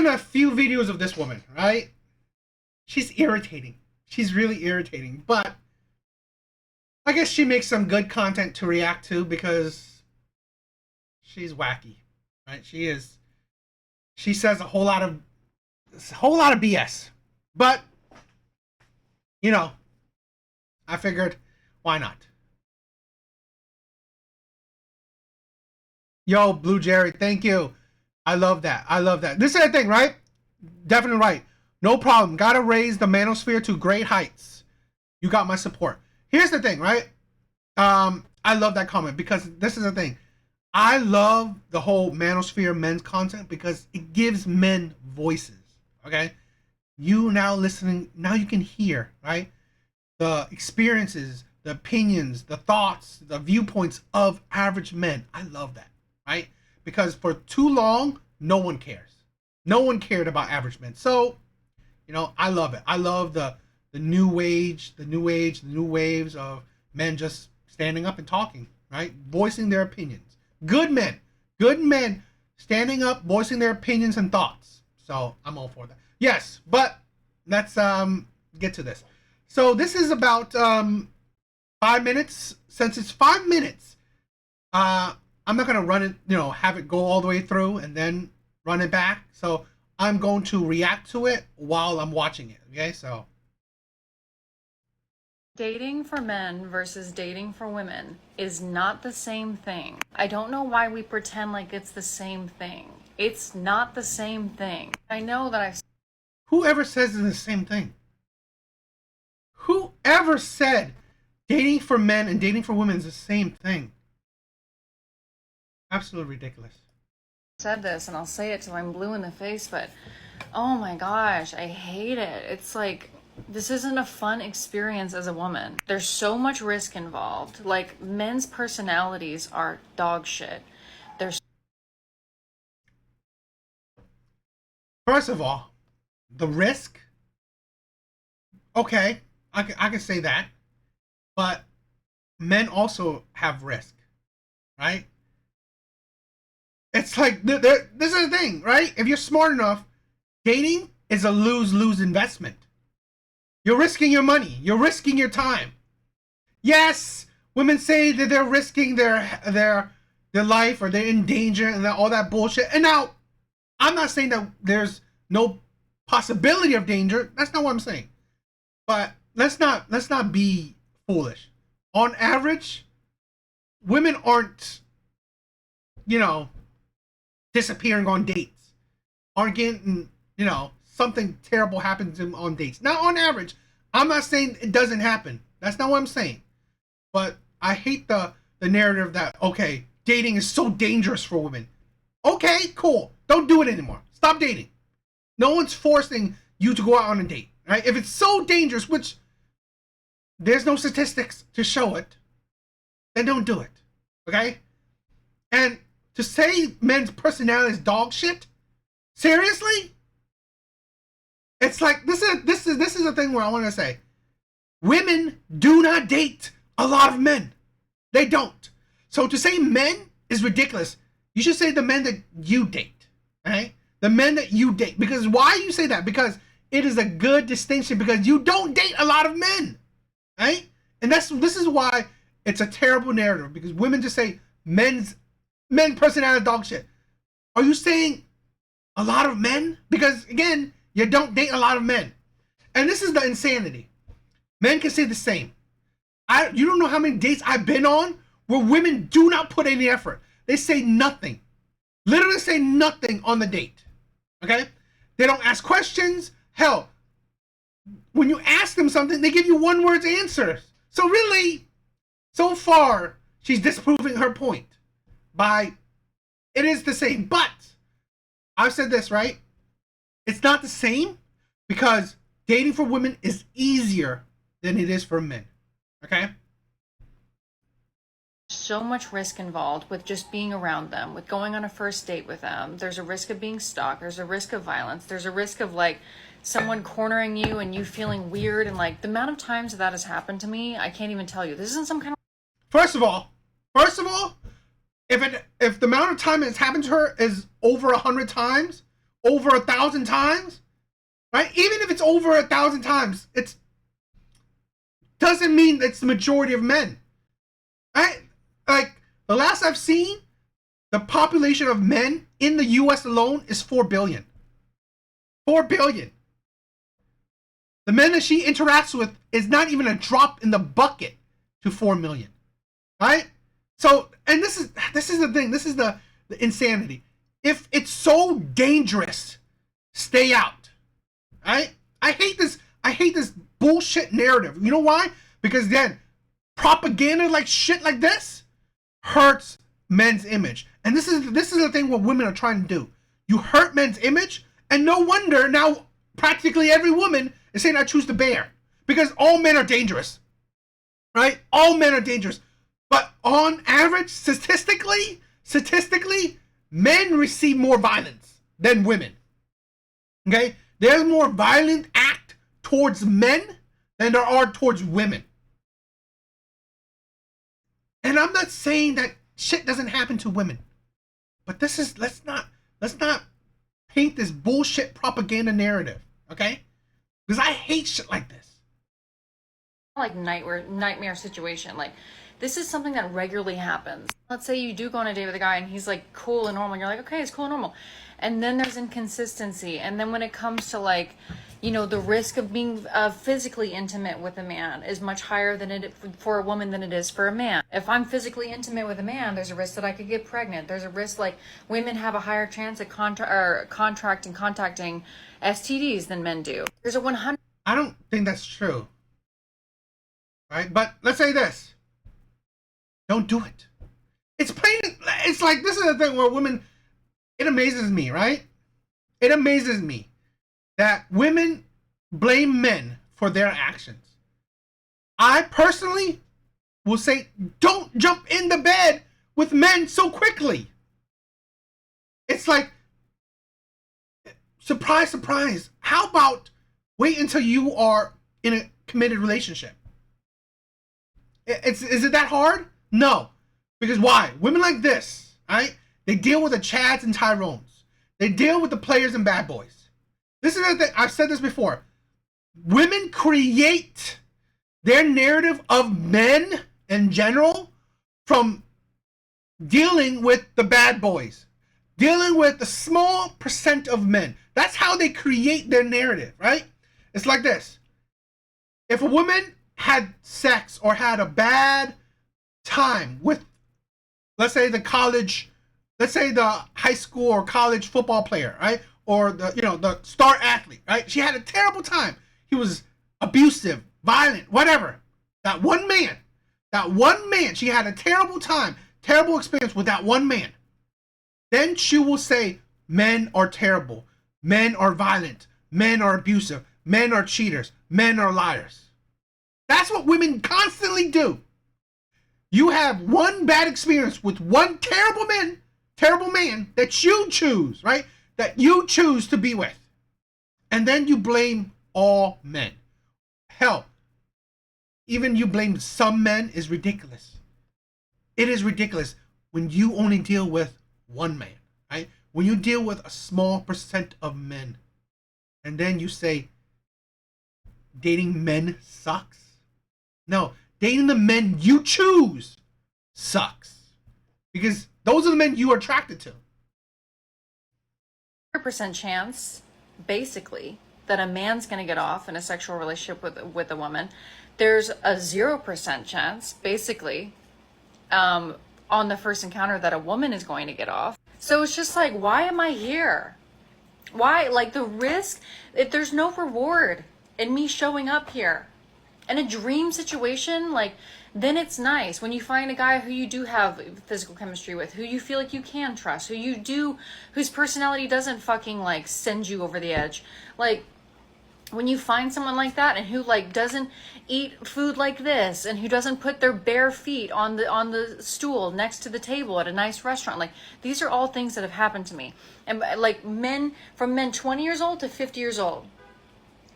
done a few videos of this woman, right? She's irritating. She's really irritating, but I guess she makes some good content to react to because she's wacky, right? She is. She says a whole lot of BS, but you know, I figured, why not? Yo, Blue Jerry, thank you. I love that. I love that. This is the thing, right? Definitely right. No problem. Gotta raise the manosphere to great heights. You got my support. Here's the thing, right? I love that comment because this is the thing. I love the whole manosphere men's content because it gives men voices. Okay? You now listening, now you can hear, right? The experiences, the opinions, the thoughts, the viewpoints of average men. I love that, right? Because for too long, no one cares. No one cared about average men. So, you know, I love it. I love the new waves of men just standing up and talking, right? Voicing their opinions. Good men standing up, voicing their opinions and thoughts. So I'm all for that. Yes, but let's get to this. So this is about 5 minutes. Since it's 5 minutes, I'm not gonna run it, you know, have it go all the way through and then run it back. So I'm going to react to it while I'm watching it. Okay, so. Dating for men versus dating for women is not the same thing. I don't know why we pretend like it's the same thing. It's not the same thing. I know that I've... Whoever says it's the same thing? Whoever said dating for men and dating for women is the same thing? Absolutely ridiculous. Said this and I'll say it till I'm blue in the face, but oh my gosh, I hate it. It's like, this isn't a fun experience as a woman. There's so much risk involved. Like, men's personalities are dog shit. There's... First of all, the risk, okay, I can say that, but men also have risk, right? It's like, this is the thing, right? If you're smart enough, dating is a lose-lose investment. You're risking your money. You're risking your time. Yes, women say that they're risking their life or they're in danger and all that bullshit. And now, I'm not saying that there's no possibility of danger. That's not what I'm saying. But let's not be foolish. On average, women aren't, you know, disappearing on dates. Aren't getting, you know, something terrible happens to them on dates. Now, on average, I'm not saying it doesn't happen. That's not what I'm saying. But I hate the narrative that, okay, dating is so dangerous for women. Okay, cool. Don't do it anymore. Stop dating. No one's forcing you to go out on a date, right? If it's so dangerous, which there's no statistics to show it, then don't do it, okay? And to say men's personality is dog shit, seriously? It's like, this is the thing where I want to say, women do not date a lot of men. They don't. So to say men is ridiculous. You should say the men that you date, right? The men that you date. Because why you say that? Because it is a good distinction, because you don't date a lot of men, right? And this is why it's a terrible narrative, because women just say men personality dog shit. Are you saying a lot of men? Because again, you don't date a lot of men. And this is the insanity. Men can say the same. You don't know how many dates I've been on where women do not put any effort. They say nothing. Literally say nothing on the date. Okay? They don't ask questions. Hell, when you ask them something, they give you one-word answers. So really, so far, she's disproving her point by, it is the same. But I've said this, right? It's not the same because dating for women is easier than it is for men. Okay? So much risk involved with just being around them, with going on a first date with them. There's a risk of being stalked. There's a risk of violence. There's a risk of like someone cornering you and you feeling weird. And like the amount of times that has happened to me, I can't even tell you. This isn't some kind of... First of all, if the amount of time it's happened to her is over 100 times, over 1,000 times, right? Even if it's over 1,000 times, it's doesn't mean it's the majority of men. Right? Like the last I've seen, the population of men in the U.S. alone is 4 billion. 4 billion. The men that she interacts with is not even a drop in the bucket to 4 million. Right? So, and this is the thing. This is the insanity. If it's so dangerous, stay out. Right? I hate this bullshit narrative. You know why? Because then propaganda like shit like this hurts men's image. And this is the thing what women are trying to do. You hurt men's image, and no wonder now practically every woman is saying I choose the bear. Because all men are dangerous. Right? All men are dangerous. But on average, statistically, men receive more violence than women. Okay? There's more violent act towards men than there are towards women. And I'm not saying that shit doesn't happen to women. But this is let's not paint this bullshit propaganda narrative, okay? Because I hate shit like this. Like nightmare situation. Like this is something that regularly happens. Let's say you do go on a date with a guy and he's like cool and normal, and you're like, okay, it's cool and normal. And then there's inconsistency. And then when it comes to like, you know, the risk of being physically intimate with a man is much higher than it for a woman than it is for a man. If I'm physically intimate with a man, there's a risk that I could get pregnant. There's a risk like women have a higher chance at contacting STDs than men do. There's a 100. I don't think that's true. Right? But let's say this. Don't do it. It's plain. It's like this is the thing where women. It amazes me, right? It amazes me that women blame men for their actions. I personally will say, don't jump in the bed with men so quickly. It's like, surprise, surprise. How about wait until you are in a committed relationship? Is it that hard? No. Because why? Women like this, right? They deal with the Chads and Tyrones. They deal with the players and bad boys. This is the thing. I've said this before. Women create their narrative of men in general from dealing with the bad boys, dealing with the small percent of men. That's how they create their narrative, right? It's like this. If a woman had sex or had a bad time with, let's say the high school or college football player, right? Or the star athlete, right? She had a terrible time. He was abusive, violent, whatever. That one man, she had a terrible time, terrible experience with that one man. Then she will say, men are terrible, men are violent, men are abusive, men are cheaters, men are liars. That's what women constantly do. You have one bad experience with one terrible man that you choose, right? That you choose to be with. And then you blame all men. Hell, even you blame some men is ridiculous. It is ridiculous when you only deal with one man, right? When you deal with a small percent of men. And then you say, dating men sucks. No, dating the men you choose sucks. Because those are the men you are attracted to. 100% chance, basically, that a man's going to get off in a sexual relationship with a woman. There's a 0% chance, basically, on the first encounter that a woman is going to get off. So it's just like, why am I here? Why? Like the risk, if there's no reward in me showing up here. In a dream situation, like, then it's nice when you find a guy who you do have physical chemistry with, who you feel like you can trust, whose personality doesn't fucking like send you over the edge. Like, when you find someone like that and who like doesn't eat food like this and who doesn't put their bare feet on the stool next to the table at a nice restaurant, like these are all things that have happened to me. And like from men 20 years old to 50 years old,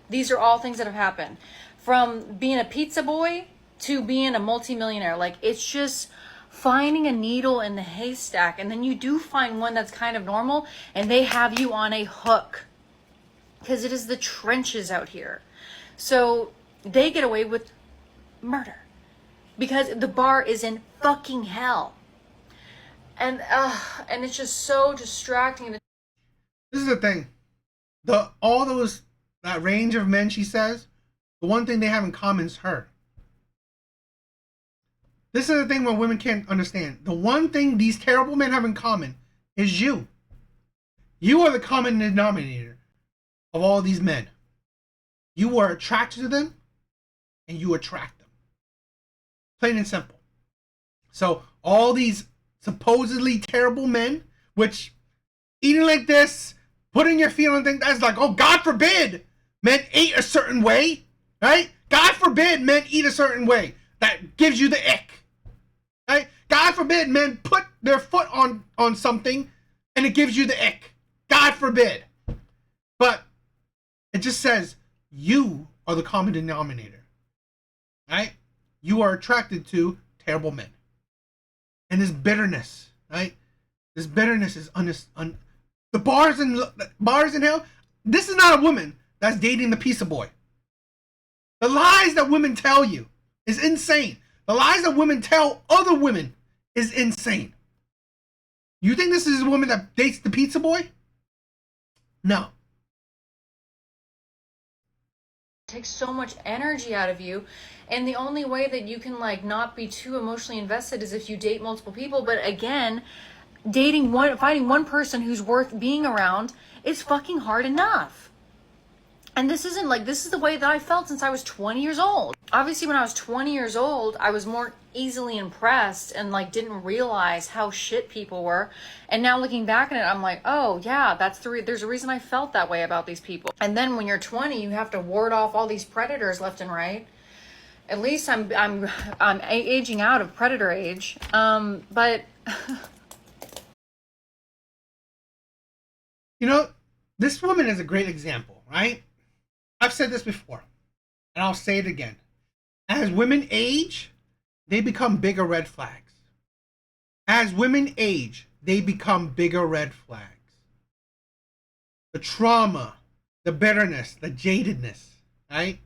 these are all things that have happened. From being a pizza boy to being a multimillionaire, like it's just finding a needle in the haystack, and then you do find one that's kind of normal, and they have you on a hook. Because it is the trenches out here. So they get away with murder. Because the bar is in fucking hell. And it's just so distracting. This is the thing. That range of men she says, the one thing they have in common is her. This is the thing where women can't understand. The one thing these terrible men have in common is you. You are the common denominator of all these men. You are attracted to them, and you attract them. Plain and simple. So all these supposedly terrible men, which eating like this, putting your feet on things, that's like, oh, God forbid men ate a certain way, right? God forbid men eat a certain way. That gives you the ick, right? God forbid men put their foot on something and it gives you the ick. God forbid. But it just says you are the common denominator, right? You are attracted to terrible men. And this bitterness, right? This bitterness is the bars in hell. This is not a woman that's dating the pizza boy. The lies that women tell you is insane. The lies that women tell other women is insane. You think this is a woman that dates the pizza boy? No. It takes so much energy out of you, and the only way that you can like not be too emotionally invested is if you date multiple people. But again, finding one person who's worth being around is fucking hard enough. And this is the way that I felt since I was 20 years old. Obviously, when I was 20 years old, I was more easily impressed and like didn't realize how shit people were. And now looking back at it, I'm like, oh yeah, there's a reason I felt that way about these people. And then when you're 20, you have to ward off all these predators left and right. At least I'm aging out of predator age. But you know, this woman is a great example, right? I've said this before, and I'll say it again. As women age, they become bigger red flags. As women age, they become bigger red flags. The trauma, the bitterness, the jadedness, right?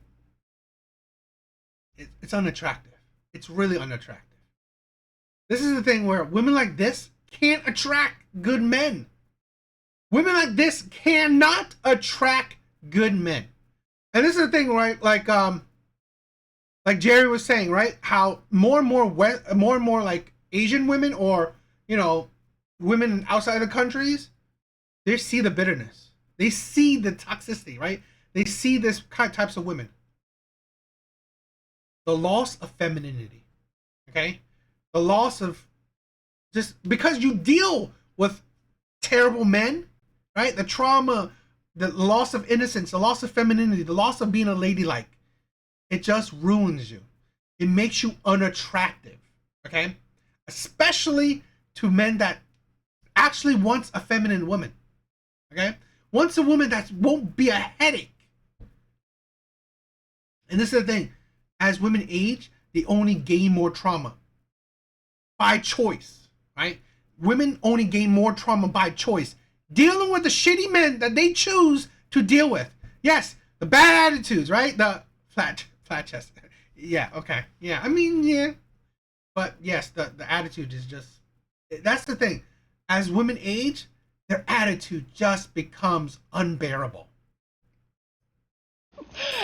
It's unattractive. It's really unattractive. This is the thing where women like this can't attract good men. Women like this cannot attract good men. And this is the thing, right? Like Jerry was saying, right? How more and more like Asian women, or women outside the countries, they see the bitterness, they see the toxicity, right? They see this types of women. The loss of femininity, okay? The loss of, just because you deal with terrible men, right? The trauma, the loss of innocence, the loss of femininity, the loss of being a ladylike, it just ruins you. It makes you unattractive, okay? Especially to men that actually wants a feminine woman, okay? Wants a woman that won't be a headache. And this is the thing. As women age, they only gain more trauma by choice, right? Women only gain more trauma by choice, dealing with the shitty men that they choose to deal with. Yes, the bad attitudes, right? The flat chest. Yeah, okay. Yeah, I mean, yeah. But yes, the attitude is just, that's the thing. As women age, their attitude just becomes unbearable.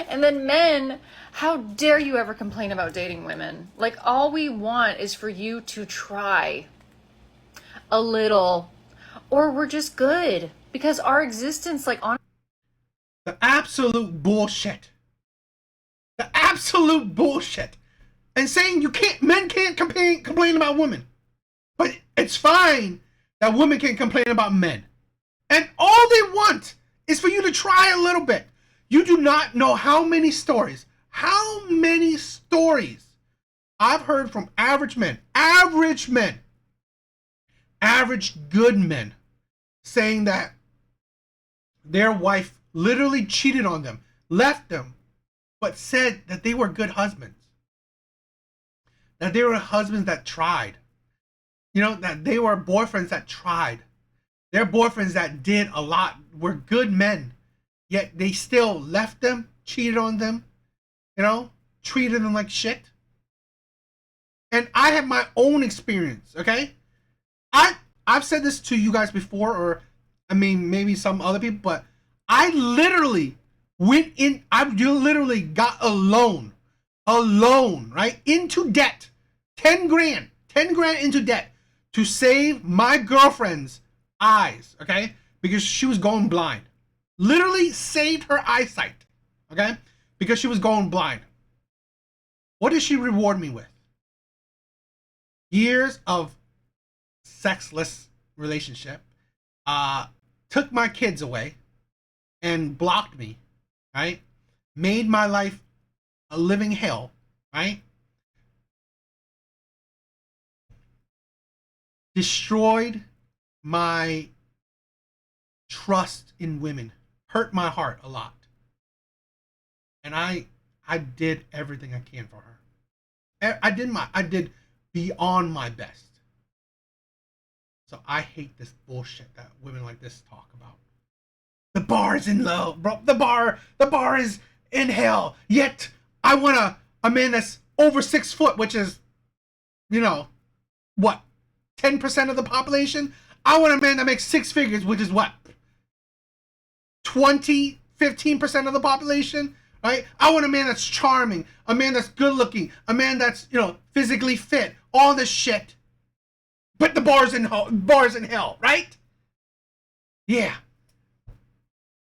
And then men, how dare you ever complain about dating women? Like, all we want is for you to try a little, or we're just good, because our existence, like, on The absolute bullshit. The absolute bullshit. And saying men can't complain about women. But it's fine that women can complain about men. And all they want is for you to try a little bit. You do not know how many stories I've heard from average good men, saying that their wife literally cheated on them, left them, but said that they were good husbands. That they were husbands that tried. You know, that they were boyfriends that tried. They're boyfriends that did a lot, were good men, yet they still left them, cheated on them, you know, treated them like shit. And I have my own experience, okay? I I've said this to you guys before, or I mean maybe some other people, but I literally went in. I literally got a loan, right, into debt, 10 grand, 10 grand into debt to save my girlfriend's eyes, okay, because she was going blind. Literally saved her eyesight, okay, because she was going blind. What did she reward me with? Years of sexless relationship, took my kids away and blocked me, right? Made my life a living hell, right? Destroyed my trust in women, hurt my heart a lot. And I did everything I can for her. I did beyond my best. So I hate this bullshit that women like this talk about. The bar is in low, bro. The bar is in hell. Yet I want a man that's over 6 foot, which is, you know, what, 10% of the population. I want a man that makes six figures, which is what, 15% of the population, right? I want a man that's charming, a man that's good looking, a man that's, you know, physically fit, all this shit. But the bar's in hell, right? Yeah.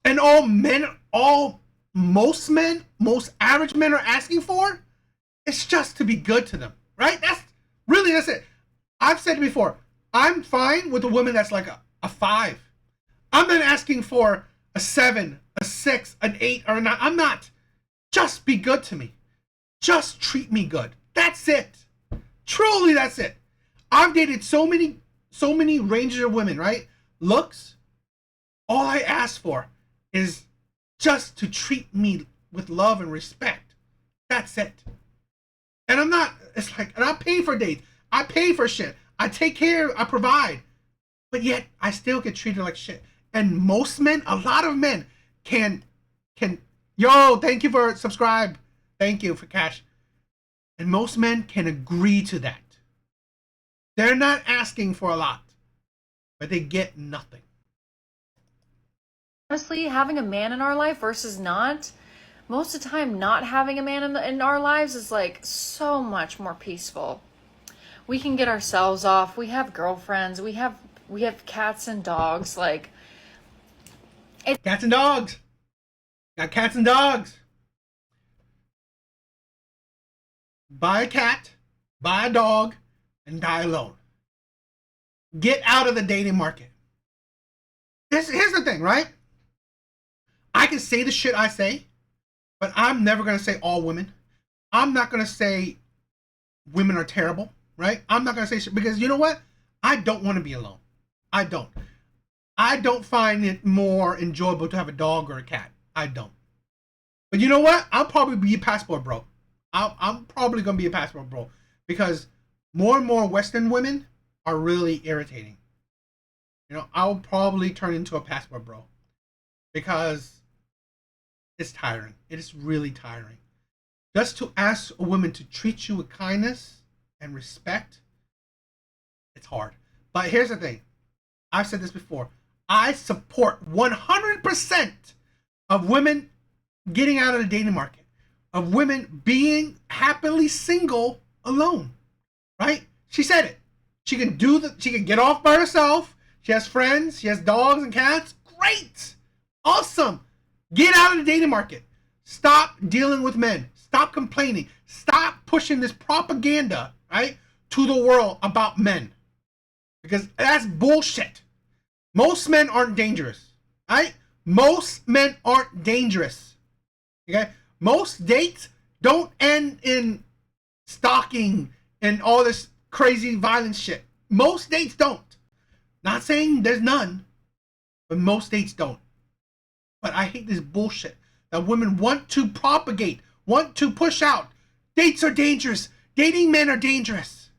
And most average men are asking for, it's just to be good to them, right? That's it. I've said before, I'm fine with a woman that's like a 5. I'm not asking for a 7, a 6, an 8, or a 9. I'm not. Just be good to me. Just treat me good. That's it. Truly, that's it. I've dated so many ranges of women, right? Looks, all I ask for is just to treat me with love and respect. That's it. And I'm not, it's like, and I pay for dates. I pay for shit. I take care, I provide. But yet, I still get treated like shit. And most men, a lot of men can, yo, thank you for subscribe. Thank you for cash. And most men can agree to that. They're not asking for a lot, but they get nothing. Honestly, having a man in our life versus not, most of the time, not having a man in our lives is like so much more peaceful. We can get ourselves off. We have girlfriends. We have cats and dogs. Like, Cats and dogs. Got cats and dogs. Buy a cat, buy a dog, and die alone. Get out of the dating market. Here's the thing, right? I can say the shit I say, but I'm never going to say all women. I'm not going to say women are terrible, right? I'm not going to say shit because you know what? I don't want to be alone. I don't. I don't find it more enjoyable to have a dog or a cat. I don't. But you know what? I'll probably be a passport bro. I'm probably going to be a passport bro because more and more Western women are really irritating. You know, I'll probably turn into a passport bro because it's tiring. It is really tiring. Just to ask a woman to treat you with kindness and respect, it's hard. But here's the thing. I've said this before. I support 100% of women getting out of the dating market, of women being happily single alone, right? She said it. She can get off by herself. She has friends. She has dogs and cats. Great. Awesome. Get out of the dating market. Stop dealing with men. Stop complaining. Stop pushing this propaganda, right, to the world about men. Because that's bullshit. Most men aren't dangerous, right? Most men aren't dangerous. Okay? Most dates don't end in stalking and all this crazy violent shit. Most dates don't. Not saying there's none, but most dates don't. But I hate this bullshit that women want to propagate, want to push out. Dates are dangerous. Dating men are dangerous.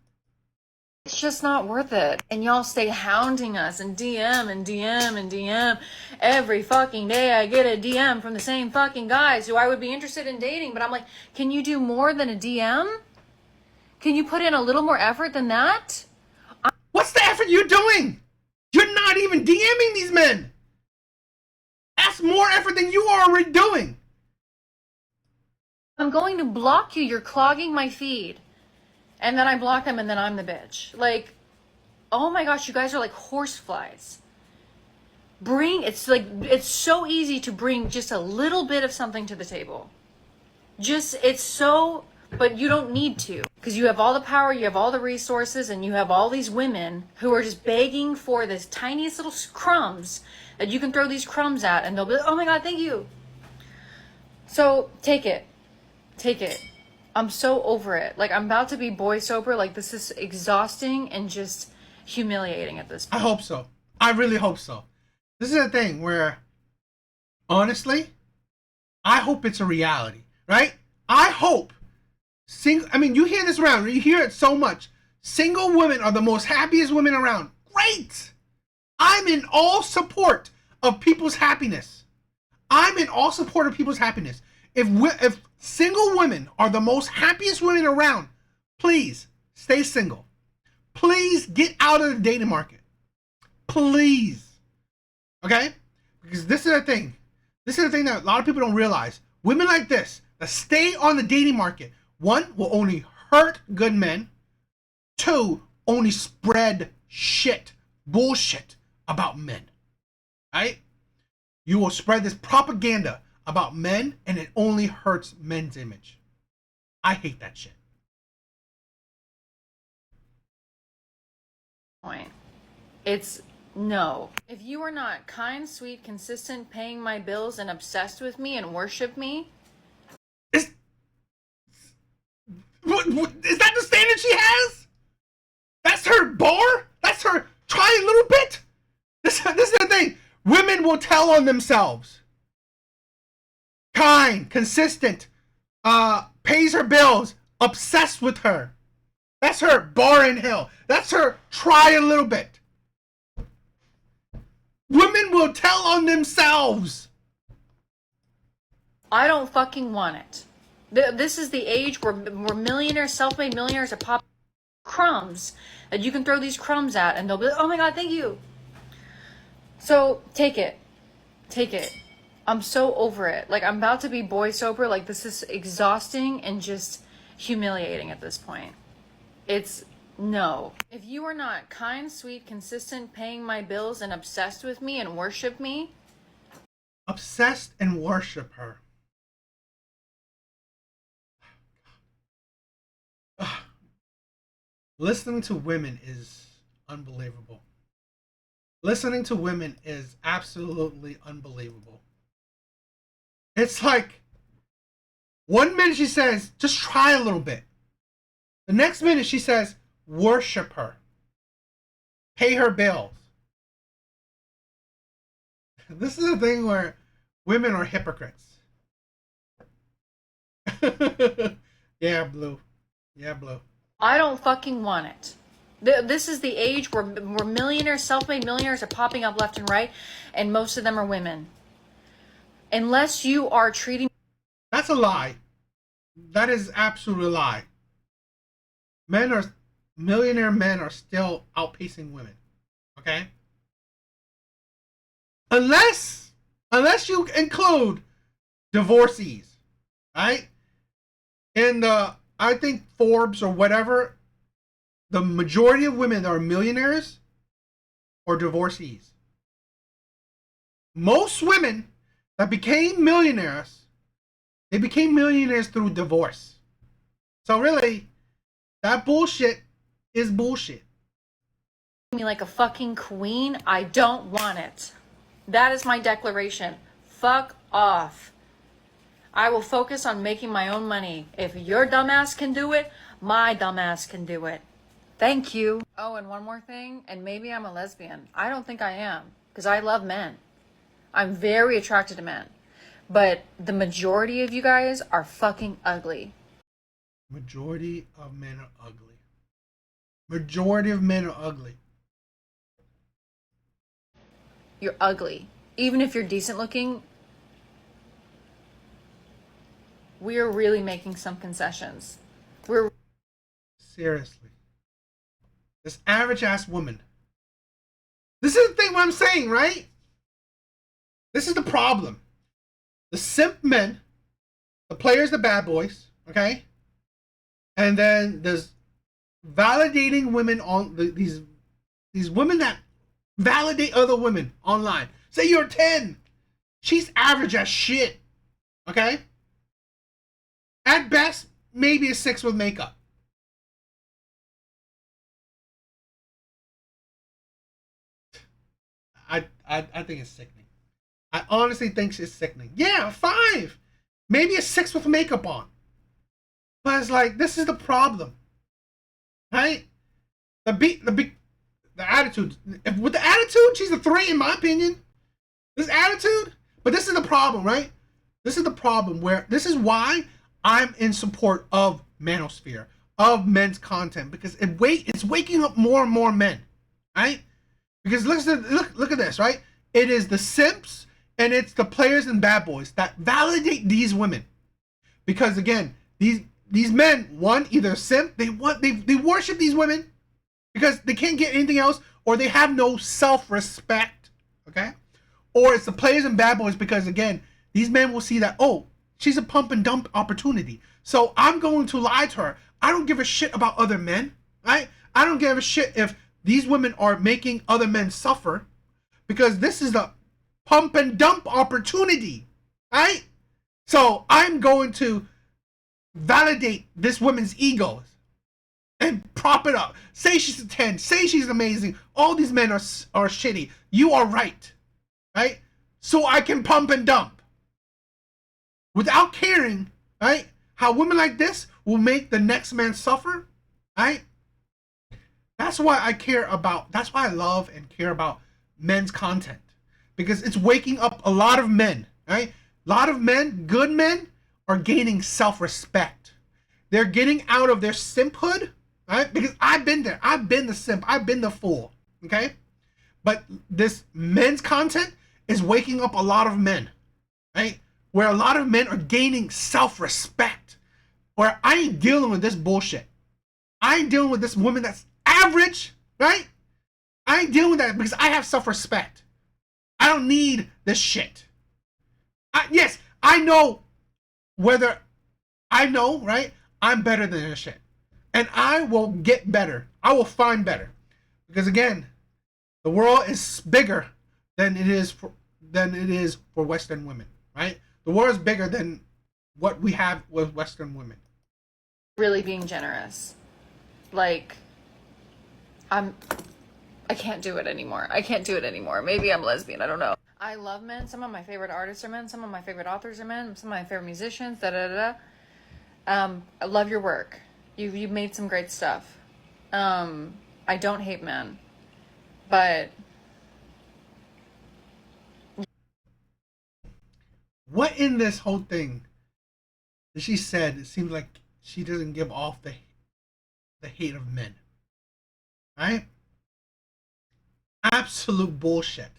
It's just not worth it. And y'all stay hounding us and DM and DM and DM. Every fucking day I get a DM from the same fucking guys who I would be interested in dating. But I'm like, can you do more than a DM? Can you put in a little more effort than that? What's the effort you're doing? You're not even DMing these men. That's more effort than you are already doing. I'm going to block you. You're clogging my feed. And then I block them and then I'm the bitch. Like, oh my gosh, you guys are like horseflies. It's so easy to bring just a little bit of something to the table. But you don't need to. Because you have all the power, you have all the resources, and you have all these women who are just begging for this tiniest little crumbs that you can throw these crumbs at and they'll be like, oh my God, thank you. So take it. Take it. I'm so over it. Like, I'm about to be boy sober. Like, this is exhausting and just humiliating at this point. I hope so. I really hope so. This is a thing where, honestly, I hope it's a reality, right? I hope. You hear this around. You hear it so much. Single women are the most happiest women around. Great. I'm in all support of people's happiness. I'm in all support of people's happiness. If single women are the most happiest women around, please stay single. Please get out of the dating market. Please. Okay? Because this is the thing. This is the thing that a lot of people don't realize. Women like this that stay on the dating market, one, will only hurt good men. Two, only spread bullshit about men. Right? You will spread this propaganda about men, and it only hurts men's image. I hate that shit. Point. It's no. If you are not kind, sweet, consistent, paying my bills, and obsessed with me and worship me. Is that the standard she has? That's her bar? That's her try a little bit? This is the thing. Women will tell on themselves. Kind, consistent, pays her bills, obsessed with her. That's her bar in hell. That's her try a little bit. Women will tell on themselves. I don't fucking want it. This is the age where millionaires, self-made millionaires are popping crumbs that you can throw these crumbs at and they'll be like, oh my God, thank you. So take it. Take it. I'm so over it. Like, I'm about to be boy sober. Like, this is exhausting and just humiliating at this point. It's no. If you are not kind, sweet, consistent, paying my bills, and obsessed with me and worship me. Obsessed and worship her. Listening to women is unbelievable. Listening to women is absolutely unbelievable. It's like, 1 minute she says, just try a little bit. The next minute she says, worship her. Pay her bills. This is a thing where women are hypocrites. Yeah, Blue. Yeah, Blue. I don't fucking want it. This is the age where millionaires, self-made millionaires are popping up left and right, and most of them are women. Unless you are treating... That's a lie. That is absolutely a lie. Millionaire men are still outpacing women. Okay? Unless you include divorcees, right? And I think Forbes or whatever, the majority of women that are millionaires are divorcees. Most women that became millionaires, they became millionaires through divorce. So really, that bullshit is bullshit. Me like a fucking queen, I don't want it. That is my declaration. Fuck off. I will focus on making my own money. If your dumbass can do it, my dumbass can do it. Thank you. Oh, and one more thing, and maybe I'm a lesbian. I don't think I am, because I love men. I'm very attracted to men. But the majority of you guys are fucking ugly. Majority of men are ugly. Majority of men are ugly. You're ugly. Even if you're decent looking, we are really making some concessions. We're Seriously. This average ass woman. This is the thing what I'm saying, right? This is the problem. The simp men, the players, the bad boys, okay? And then there's validating women on these women that validate other women online. Say you're 10. She's average as shit. Okay? At best, maybe a 6 with makeup. I think it's sickening. I honestly think it's sickening. Yeah, 5. Maybe a 6 with makeup on. But it's like, this is the problem. Right? The attitude. With the attitude, she's a 3 in my opinion. This attitude. But this is the problem, right? This is the problem where this is why I'm in support of manosphere, of men's content, because it's waking up more and more men, right? Because look at this, right? It is the simps and it's the players and bad boys that validate these women, because again, these men, one, either simp, they worship these women because they can't get anything else, or they have no self-respect, okay? Or it's the players and bad boys because again, these men will see that, oh, she's a pump and dump opportunity, so I'm going to lie to her. I don't give a shit about other men, right? I don't give a shit if these women are making other men suffer, because this is the pump and dump opportunity, right? So I'm going to validate this woman's egos and prop it up. Say she's a 10. Say she's amazing. All these men are shitty. You are right, right? So I can pump and dump without caring, right? How women like this will make the next man suffer, right? That's why I care about. That's why I love and care about men's content, because it's waking up a lot of men, right? A lot of men, good men, are gaining self-respect. They're getting out of their simphood, right? Because I've been there. I've been the simp. I've been the fool. Okay, but this men's content is waking up a lot of men, right? Where a lot of men are gaining self-respect. Where I ain't dealing with this bullshit. I ain't dealing with this woman that's average, right? I ain't dealing with that because I have self-respect. I don't need this shit. Yes, I know whether I know, right? I'm better than this shit. And I will get better. I will find better. Because again, the world is bigger than it is for Western women, right? The world is bigger than what we have with Western women. really being generous. Like, I can't do it anymore. I can't do it anymore. Maybe I'm lesbian. I don't know. I love men. Some of my favorite artists are men. Some of my favorite authors are men. Some of my favorite musicians. Da da da. I love your work. You've made some great stuff. I don't hate men, but What in this whole thing that she said, it seems like she doesn't give off the hate of men, right? Absolute bullshit.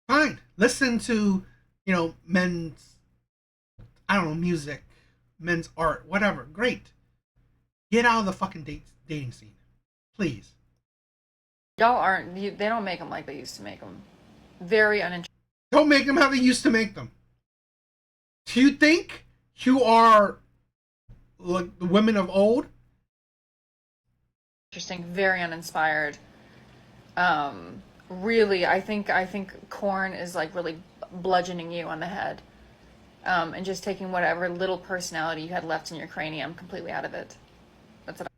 Fine, listen to, men's, I don't know, music, men's art, whatever. Great. Get out of the fucking dating scene, please. y'all aren't. They don't make them like they used to make them. Very uninteresting. Don't make them how they used to make them. Do you think you are like the women of old? Very uninspired. Really, I think corn is like really bludgeoning you on the head, and just taking whatever little personality you had left in your cranium completely out of it. That's what.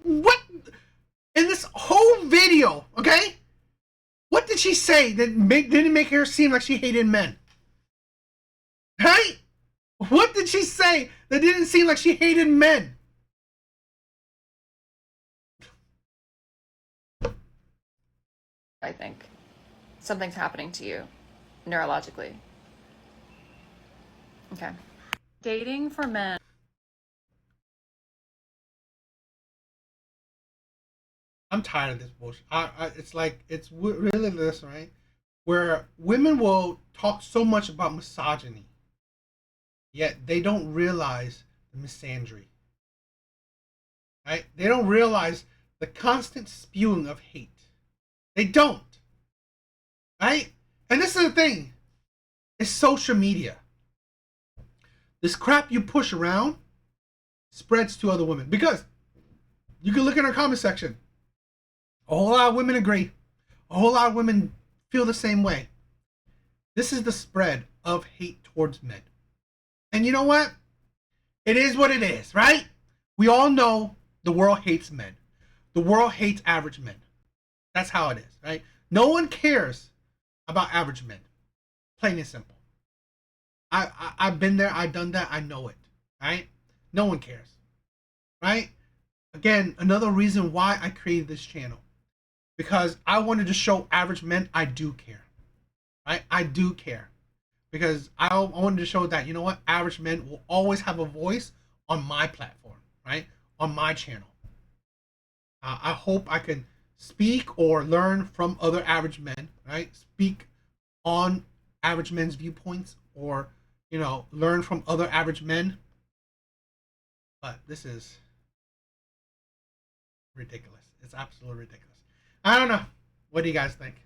What in this whole video, okay? What did she say that didn't make her seem like she hated men? Right? What did she say that didn't seem like she hated men? I think something's happening to you neurologically. Okay. Dating for men. I'm tired of this bullshit. It's like really this, right? Where women will talk so much about misogyny, yet they don't realize the misandry, right? They don't realize the constant spewing of hate. They don't, right? And this is the thing: it's social media. This crap you push around spreads to other women because you can look in our comment section. A whole lot of women agree. A whole lot of women feel the same way. This is the spread of hate towards men. And you know what? It is what it is, right? We all know the world hates men. The world hates average men. That's how it is, right? No one cares about average men. Plain and simple. I've been there. I've done that. I know it, right? No one cares, right? Again, another reason why I created this channel. Because I wanted to show average men I do care, right? I do care. Because I wanted to show that, you know what, average men will always have a voice on my platform, right? On my channel. I hope I can speak or learn from other average men, right? Speak on average men's viewpoints or, learn from other average men. But this is ridiculous. It's absolutely ridiculous. I don't know. What do you guys think?